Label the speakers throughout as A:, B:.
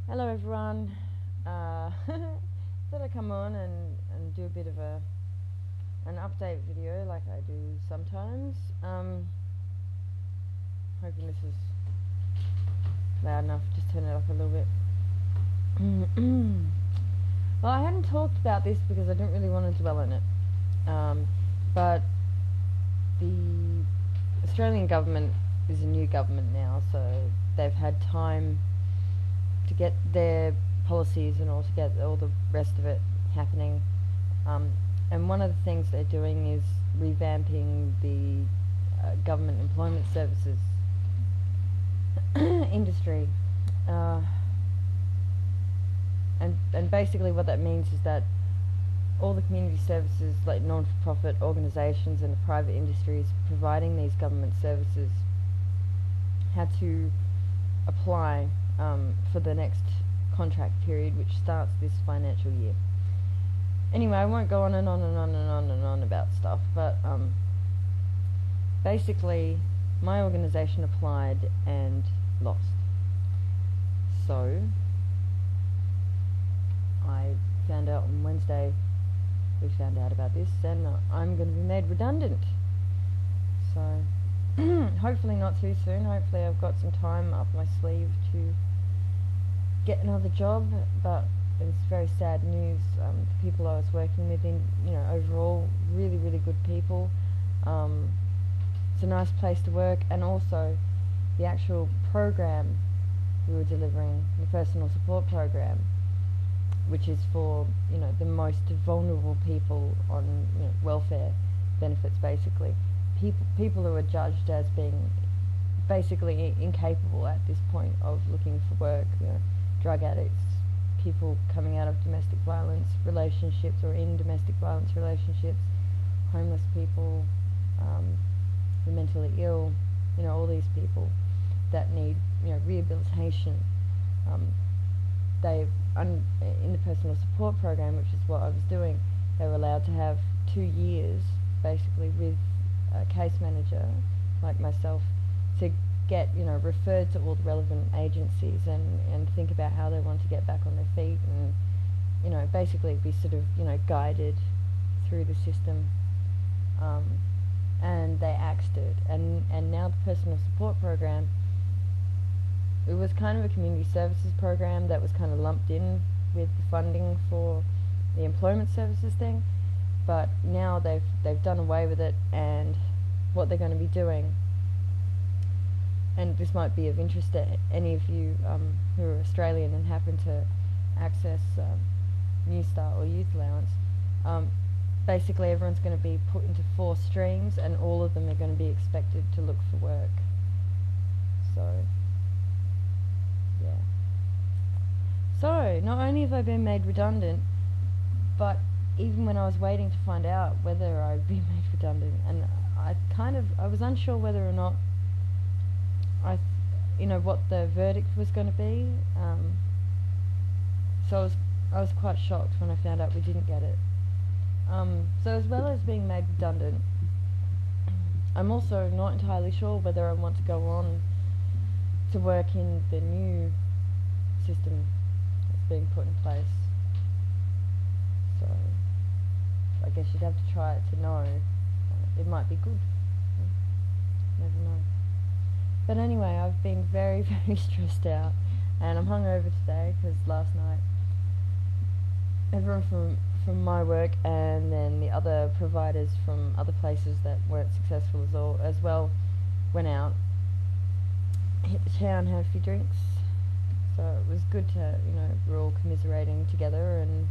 A: Hello everyone. Thought I'd come on and do a bit of an update video like I do sometimes. Hoping this is loud enough. Just turn it up a little bit. Well, I hadn't talked about this because I didn't really want to dwell on it. But the Australian government is a new government now, so they've had time to get their policies and all to get all the rest of it happening. And one of the things they're doing is revamping the government employment services industry. And basically what that means is that all the community services, like non-for-profit organisations and the private industries providing these government services, had to apply for the next contract period, which starts this financial year. Anyway, I won't go on and on and on and on and on about stuff, but basically my organisation applied and lost. So I found out on Wednesday, we found out about this, and I'm going to be made redundant. So hopefully not too soon. Hopefully I've got some time up my sleeve to get another job, but it's very sad news. The people I was working with, overall, really, really good people. It's a nice place to work, and also the actual program we were delivering, the personal support program, which is for the most vulnerable people on welfare benefits, basically. People who are judged as being basically incapable at this point of looking for work, drug addicts, people coming out of domestic violence relationships or in domestic violence relationships, homeless people, the mentally ill, all these people that need rehabilitation. In the personal support program, which is what I was doing, they were allowed to have 2 years basically with a case manager like myself to get referred to all the relevant agencies and think about how they want to get back on their feet, and basically be sort of guided through the system. And they axed it, and now the personal support program, it was kind of a community services program that was kind of lumped in with the funding for the employment services thing, but now they've done away with it. And what they're going to be doing, and this might be of interest to any of you who are Australian and happen to access Newstart or Youth Allowance, basically everyone's going to be put into 4 streams, and all of them are going to be expected to look for work. So yeah. So not only have I been made redundant, but even when I was waiting to find out whether I'd be made redundant, and I was unsure whether or not what the verdict was going to be. So I was quite shocked when I found out we didn't get it. So as well as being made redundant, I'm also not entirely sure whether I want to go on to work in the new system that's being put in place. So I guess you'd have to try it to know. It might be good. Never know. But anyway, I've been very, very stressed out, and I'm hungover today because last night everyone from my work and then the other providers from other places that weren't successful as well went out, hit the town, had a few drinks. So it was good to, we're all commiserating together and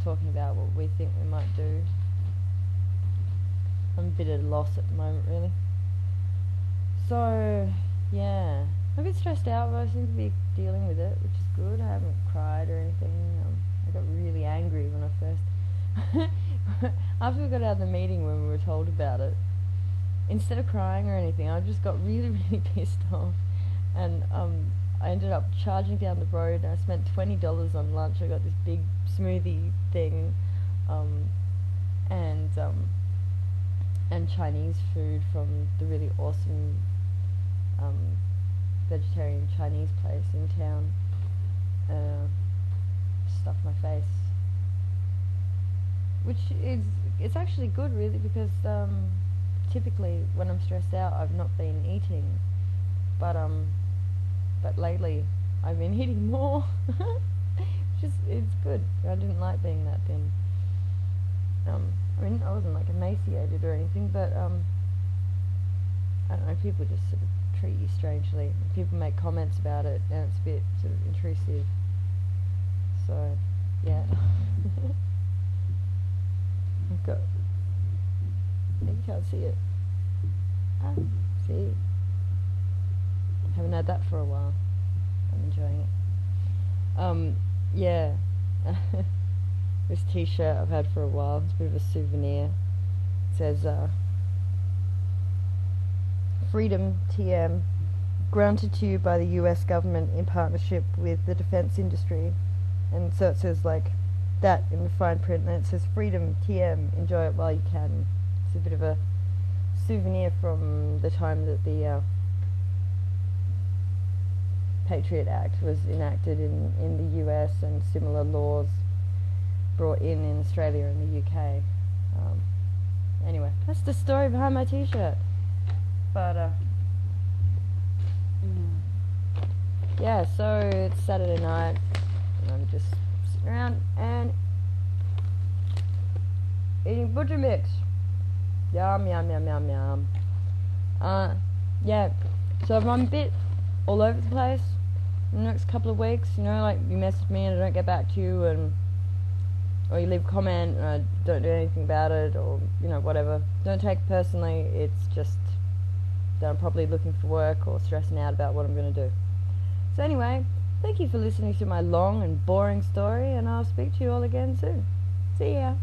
A: talking about what we think we might do. I'm a bit at a loss at the moment, really. So yeah, I'm a bit stressed out, but I seem to be dealing with it, which is good. I haven't cried or anything. I got really angry when I first after we got out of the meeting, when we were told about it, instead of crying or anything, I just got really, really pissed off, and I ended up charging down the road, and I spent $20 on lunch. I got this big smoothie thing, and Chinese food from the really awesome vegetarian Chinese place in town. face, which is, it's actually good really, because typically when I'm stressed out I've not been eating, but lately I've been eating more. It's good. I didn't like being that thin. I mean, I wasn't like emaciated or anything, but I don't know, people just sort of treat you strangely. People make comments about it and it's a bit sort of intrusive. So, yeah. I've got, you can't see it. Ah, see? Haven't had that for a while. I'm enjoying it. Yeah. This t-shirt I've had for a while. It's a bit of a souvenir. It says, Freedom TM, granted to you by the US government in partnership with the defense industry. And so it says like that in the fine print, and it says Freedom TM, enjoy it while you can. It's a bit of a souvenir from the time that the Patriot Act was enacted in the US, and similar laws brought in Australia and the UK. Anyway, that's the story behind my t-shirt. But yeah, so it's Saturday night and I'm just sitting around and eating butcher mix. Yum yum yum yum yum. Yeah, so I'm a bit all over the place in the next couple of weeks, you know, like you message me and I don't get back to you, and or you leave a comment and I don't do anything about it, or, you know, whatever. Don't take it personally, it's just that I'm probably looking for work or stressing out about what I'm going to do. So anyway, thank you for listening to my long and boring story, and I'll speak to you all again soon. See ya!